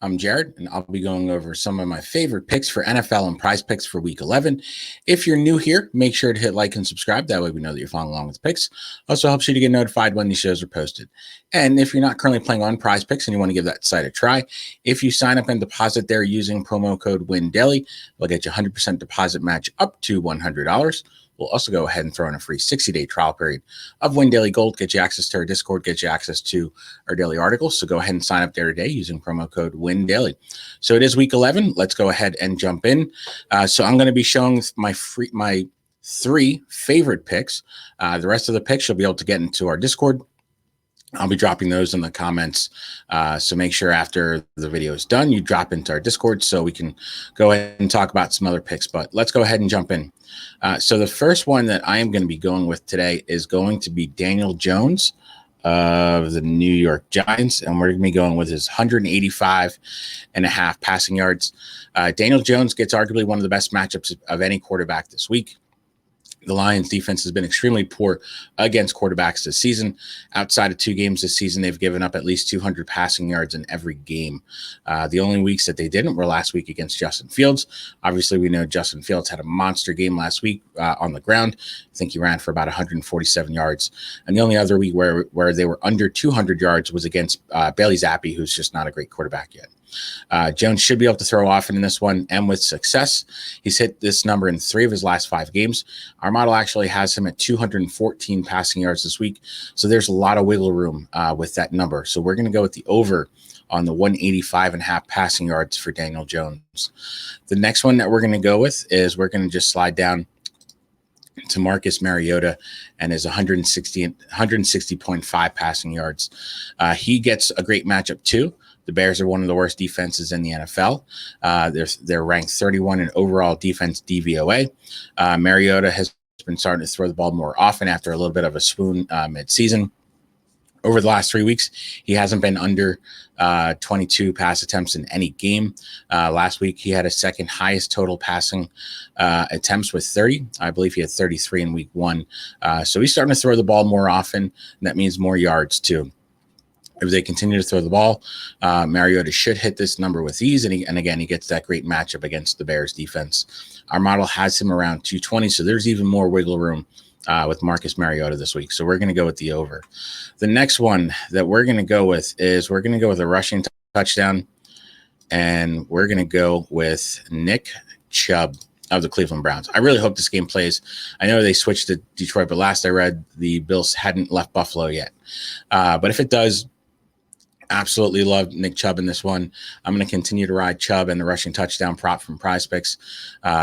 I'm Jared, and I'll be going over some of my favorite picks for NFL and prize picks for week 11. If you're new here, make sure to hit like and subscribe. That way we know that you're following along with the picks. Also helps you to get notified when these shows are posted. And if you're not currently playing on prize picks and you want to give that site a try, if you sign up and deposit there using promo code WINDAILY, we'll get you 100% deposit match up to $100. We'll also go ahead and throw in a free 60-day trial period of Win Daily Gold, get you access to our Discord, get you access to our daily articles. So go ahead and sign up there today using promo code WINDAILY. So it is week 11. Let's go ahead and jump in. So I'm going to be showing my three favorite picks. The rest of the picks you'll be able to get into our Discord. I'll be dropping those in the comments. So make sure after the video is done, you drop into our Discord so we can go ahead and talk about some other picks. But let's go ahead and jump in. So the first one that I am going to be going with today is going to be Daniel Jones of the New York Giants. And we're going to be going with his 185.5 passing yards. Daniel Jones gets arguably one of the best matchups of any quarterback this week. The Lions defense has been extremely poor against quarterbacks this season. Outside of 2 games this season, they've given up at least 200 passing yards in every game. The only weeks that they didn't were last week against Justin Fields. Obviously, we know Justin Fields had a monster game last week on the ground. I think he ran for about 147 yards. And the only other week where they were under 200 yards was against Bailey Zappi, who's just not a great quarterback yet. Jones should be able to throw often in this one and with success. He's hit this number in 3 of his last 5 games. Our model actually has him at 214 passing yards this week. So there's a lot of wiggle room with that number. So we're going to go with the over on the 185.5 passing yards for Daniel Jones. The next one that we're going to go with is we're going to just slide down to Marcus Mariota and his 160.5 passing yards. He gets a great matchup too. The Bears are one of the worst defenses in the NFL. They're ranked 31 in overall defense DVOA. Mariota has been starting to throw the ball more often after a little bit of a swoon mid-season. Over the last 3 weeks, he hasn't been under 22 pass attempts in any game. Last week, he had a second highest total passing attempts with 30. I believe he had 33 in week 1. So he's starting to throw the ball more often, and that means more yards too. If they continue to throw the ball, Mariota should hit this number with ease. And again, he gets that great matchup against the Bears defense. Our model has him around 220, so there's even more wiggle room with Marcus Mariota this week. So we're going to go with the over. The next one that we're going to go with is we're going to go with a rushing touchdown, and we're going to go with Nick Chubb of the Cleveland Browns. I really hope this game plays. I know they switched to Detroit, but last I read, the Bills hadn't left Buffalo yet. But if it does, absolutely love Nick Chubb in this one. I'm going to continue to ride Chubb and the rushing touchdown prop from PrizePicks.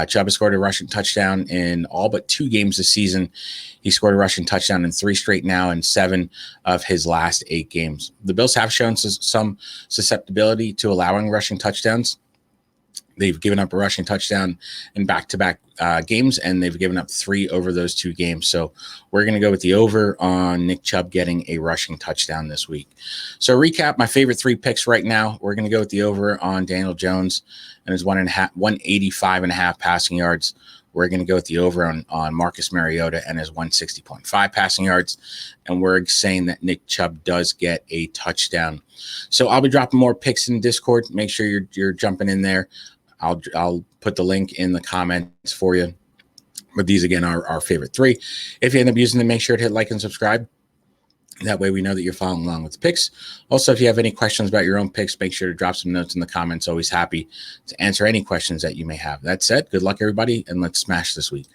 Chubb has scored a rushing touchdown in all but 2 games this season. He scored a rushing touchdown in 3 straight now and 7 of his last 8 games. The Bills have shown some susceptibility to allowing rushing touchdowns. They've given up a rushing touchdown in back-to-back games, and they've given up 3 over those 2 games. So we're going to go with the over on Nick Chubb getting a rushing touchdown this week. So recap my favorite 3 picks right now. We're going to go with the over on Daniel Jones and his 185.5 passing yards. We're going to go with the over on Marcus Mariota and his 160.5 passing yards. And we're saying that Nick Chubb does get a touchdown. So I'll be dropping more picks in Discord. Make sure you're jumping in there. I'll put the link in the comments for you. But these, again, are our favorite 3. If you end up using them, make sure to hit like and subscribe. That way we know that you're following along with the picks. Also, if you have any questions about your own picks, make sure to drop some notes in the comments. Always happy to answer any questions that you may have. That said, good luck, everybody, and let's smash this week.